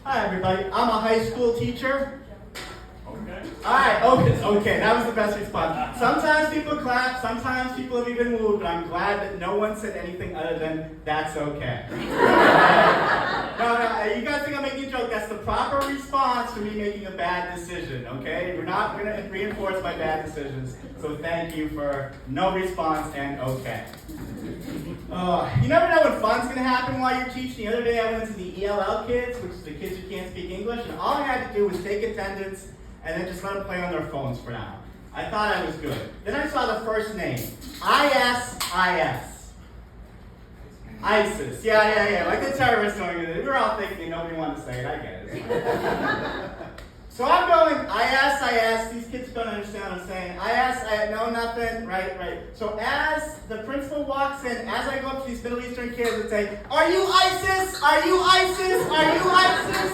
Hi, everybody. I'm a high school teacher. Okay. All right. Oh, it's okay. That was the best response. Sometimes people clap. Sometimes people have even wooed, but I'm glad that no one said anything other than "that's okay." No, you guys think I'm making a joke? That's the proper response to me making a bad decision. Okay? We're not going to reinforce my bad decisions. So thank you for no response and okay. You never know when fun's going to happen while you're teaching. The other day I went into the ELL kids, which is the kids who can't speak English, and all I had to do was take attendance and then just let them play on their phones for now. I thought I was good. Then I saw the first name. ISIS. ISIS. Yeah. Like the terrorists going in. We were all thinking nobody wanted to say it. I get it. So I'm going, IS. These kids don't understand what I'm saying. I know nothing. Right. So as the principal walks in, as I go up to these Middle Eastern kids and say, "Are you ISIS? Are you ISIS? Are you ISIS?"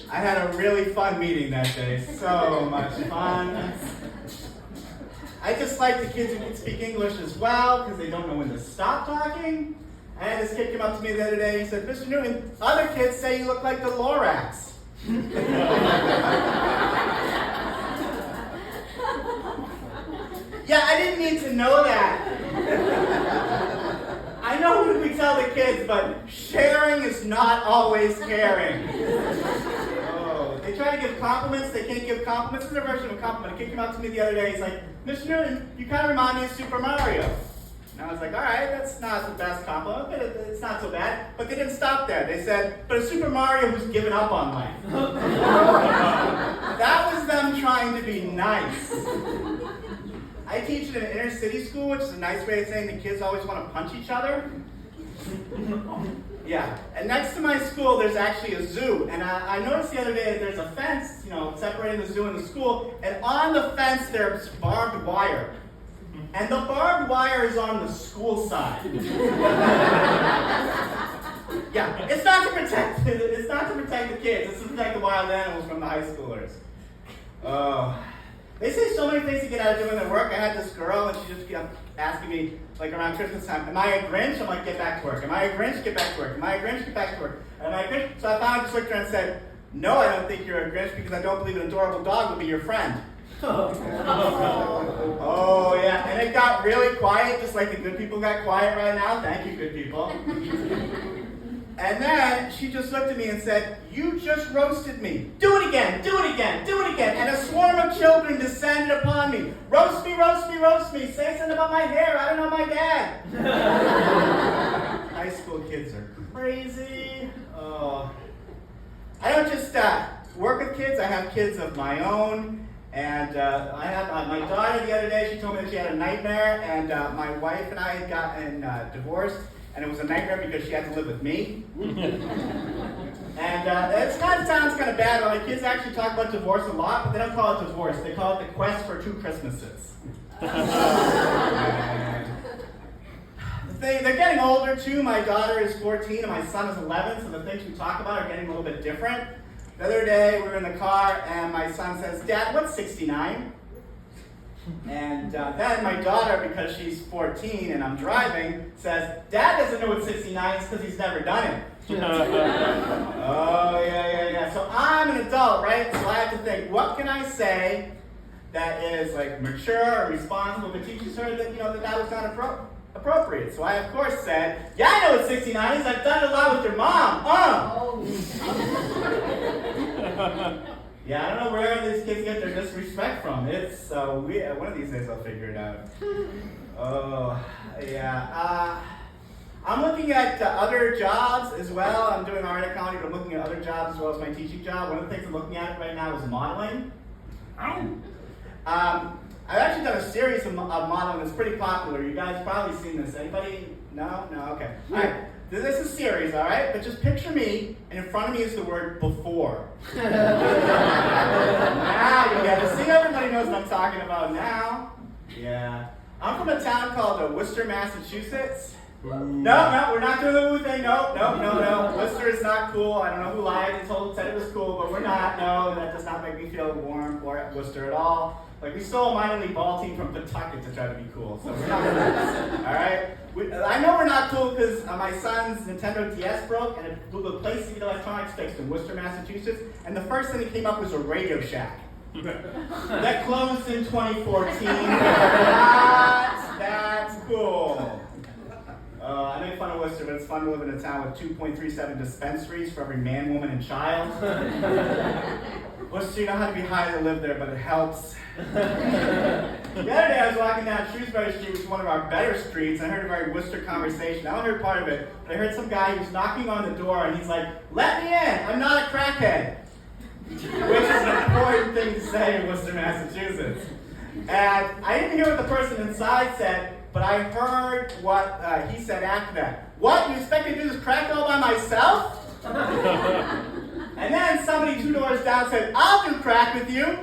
I had a really fun meeting that day. So much fun. I just like the kids who can speak English as well because they don't know when to stop talking. I had this kid come up to me the other day and he said, "Mr. Newton, other kids say you look like the Lorax." Yeah, I didn't need to know that. I know what we tell the kids, but sharing is not always caring. They try to give compliments, they can't give compliments. This is a version of a compliment. A kid came up to me the other day, he's like, "Mr. Newton, you kind of remind me of Super Mario." And I was like, all right, that's not the best compliment, but it's not so bad. But they didn't stop there. They said, "But a Super Mario who's given up on life." That was them trying to be nice. I teach in an inner city school, which is a nice way of saying the kids always want to punch each other. Yeah, and next to my school, there's actually a zoo. And I noticed the other day that there's a fence, separating the zoo and the school. And on the fence, there's barbed wire. And the barbed wire is on the school side. Yeah, it's not to protect the kids. It's to protect the wild animals from the high schoolers. Oh. They say so many things to get out of doing their work. I had this girl, and she just kept asking me, like around Christmas time, "Am I a Grinch?" I'm like, "Get back to work." "Am I a Grinch?" "Get back to work." "Am I a Grinch?" "Get back to work." "Am I a Grinch?" So I finally just looked at her and said, "No, I don't think you're a Grinch because I don't believe an adorable dog will be your friend." Oh, yeah. And it got really quiet, just like the good people got quiet right now. Thank you, good people. And then she just looked at me and said, "You just roasted me. Do it again, do it again, do it again." And a swarm of children descended upon me. "Roast me, roast me, roast me. Say something about my hair. I don't know my dad." High school kids are crazy. Oh. I don't just work with kids. I have kids of my own. And I had my daughter the other day. She told me that she had a nightmare. And my wife and I had gotten divorced. And it was a nightmare because she had to live with me. And it sounds kind of bad, but my kids actually talk about divorce a lot, but they don't call it divorce. They call it the quest for 2 Christmases. They're getting older too. My daughter is 14 and my son is 11, so the things we talk about are getting a little bit different. The other day we were in the car and my son says, "Dad, what's 69? And then my daughter, because she's 14 and I'm driving, says, "Dad doesn't know what 69 is because he's never done it." Oh, yeah. So I'm an adult, right? So I have to think, what can I say that is like mature or responsible but teaches her that, that was not appropriate. So I, of course, said, "Yeah, I know what 69 is. I've done it a lot with your mom." Yeah, I don't know where these kids get their disrespect from. It's weird. One of these days I'll figure it out. Oh, yeah. I'm looking at other jobs as well. I'm doing art at college, but I'm looking at other jobs as well as my teaching job. One of the things I'm looking at right now is modeling. I've actually done a series of modeling that's pretty popular. You guys probably seen this. Anybody? No? Okay. All right. This is a series, all right? But just picture me, and in front of me is the word "before." Now you get to see. Everybody knows what I'm talking about now. Yeah. I'm from a town called Worcester, Massachusetts. No, we're not doing the woo thing. No. Worcester is not cool. I don't know who lied and said it was cool, but we're not. No, that does not make me feel warm or at Worcester at all. Like, we stole a minor league ball team from Pawtucket to try to be cool, so we're not going to do this. All right? I know we're not cool because my son's Nintendo DS broke, and the place to get electronics fixed in Worcester, Massachusetts, and the first thing that came up was a Radio Shack. That closed in 2014. That's cool. I make fun of Worcester, but it's fun to live in a town with 2.37 dispensaries for every man, woman, and child. Worcester, you know how to be high to live there, but it helps. The other day I was walking down Shrewsbury Street, which is one of our better streets, and I heard a very Worcester conversation. I only heard part of it, but I heard some guy who was knocking on the door, and he's like, "Let me in, I'm not a crackhead." Which is an important thing to say in Worcester, Massachusetts. And I didn't hear what the person inside said, but I heard what he said after that. "What, you expect me to do this crack all by myself?" And then somebody 2 doors down said, "I'll do crack with you."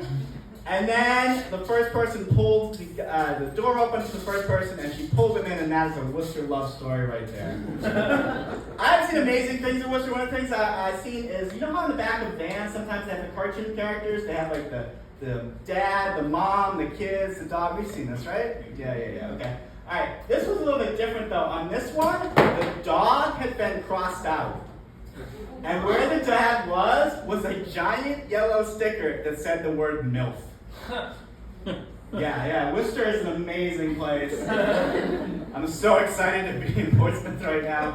And then the first person pulled the door open to the first person, and she pulled him in, and that is a Worcester love story right there. I've seen amazing things in Worcester. One of the things I've seen is, you know how in the back of vans, sometimes they have the cartoon characters? They have like the dad, the mom, the kids, the dog. We've seen this, right? Yeah, okay. All right, this was a little bit different though. On this one, the dog had been crossed out. And where the dad was a giant yellow sticker that said the word MILF. Yeah, Worcester is an amazing place. I'm so excited to be in Portsmouth right now.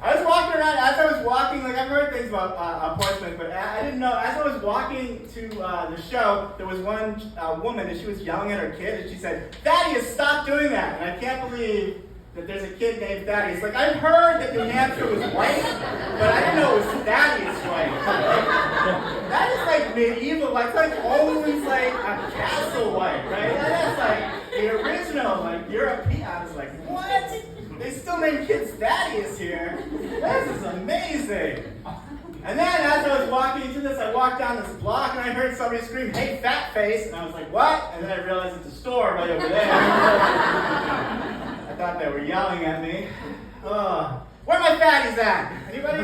I was walking around, as I was walking, like I've heard things about Portsmouth, but I didn't know, as I was walking to the show, there was one woman and she was yelling at her kid and she said, "Thaddeus, stop doing that." And I can't believe that there's a kid named Thaddeus. Like, I've heard that New Hampshire was white, but I didn't know it was Thaddeus white. Like, that is like medieval, like always like a castle white, right? That's like the original, like European. I was like, what? They still name kids Thaddeus here? This is amazing. And then as I was walking into this, I walked down this block and I heard somebody scream, "Hey, fat face!" And I was like, what? And then I realized it's a store right over there. I thought they were yelling at me. Where are my fatties at? Anybody?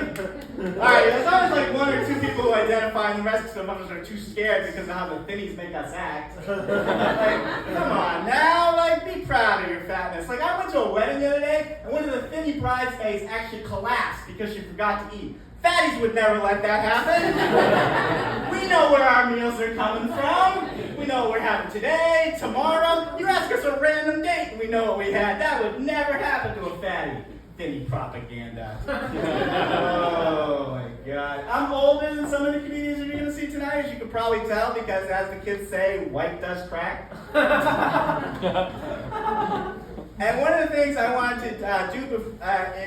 Alright, there's always like 1 or 2 people who identify, and the rest of us are too scared because of how the thinnies make us act. Like, come on now, like, be proud of your fatness. Like, I went to a wedding the other day, and one of the thinny bridesmaids actually collapsed because she forgot to eat. Fatties would never let that happen. We know where our meals are coming from. We know what we're having today, tomorrow. You ask us a random date, and we know what we had. That would never happen to a fatty. Thinny propaganda. Oh my God. I'm older than some of the comedians you're going to see tonight, as you can probably tell, because as the kids say, white does crack. And one of the things I wanted to do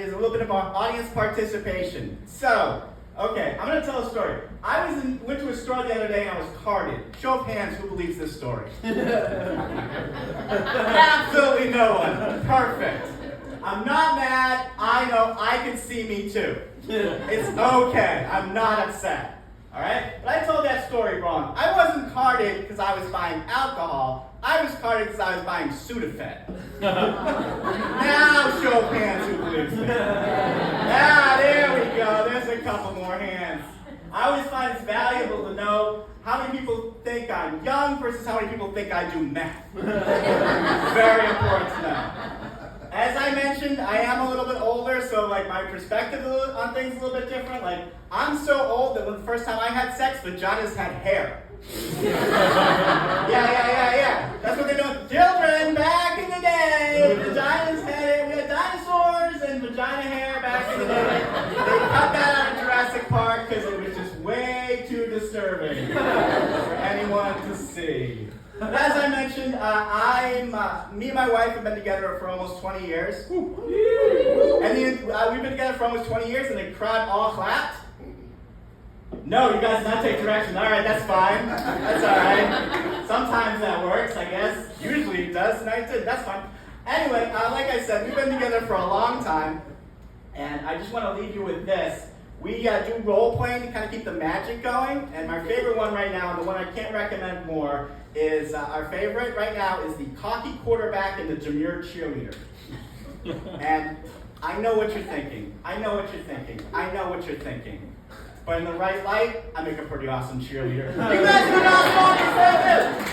is a little bit about audience participation. So, okay, I'm going to tell a story. I went to a store the other day and I was carded. Show of hands, who believes this story? Absolutely no one. Perfect. I'm not mad. I know I can see me too. It's okay. I'm not upset. All right? But I told that story wrong. I wasn't carded because I was buying alcohol. I was carded because I was buying Sudafed. Now show of hands who believes me. There we go. There's a couple more hands. I always find it's valuable to know how many people think I'm young versus how many people think I do math. Very important to know. As I mentioned, I am a little bit older, so like my perspective on things is a little bit different. Like, I'm so old that when the first time I had sex, vaginas had hair. Yeah. That's what they do. Children, back in the day, vaginas had, we had dinosaurs and vagina hair back in the day. They cut that out of Jurassic Park because it was just way too disturbing for anyone to see. But as I mentioned, me and my wife have been together for almost 20 years. And we've been together for almost 20 years, and the crowd all clapped. No, you guys did not take direction. All right, that's fine. That's all right. Sometimes that works, I guess. Usually it does. Tonight it did. That's fine. Anyway, like I said, we've been together for a long time, and I just want to leave you with this. We do role-playing to kind of keep the magic going, and my favorite one right now, and the one I can't recommend more, is our favorite right now is the cocky quarterback and the demure cheerleader. And I know what you're thinking. But in the right light, I make a pretty awesome cheerleader. You guys are awesome!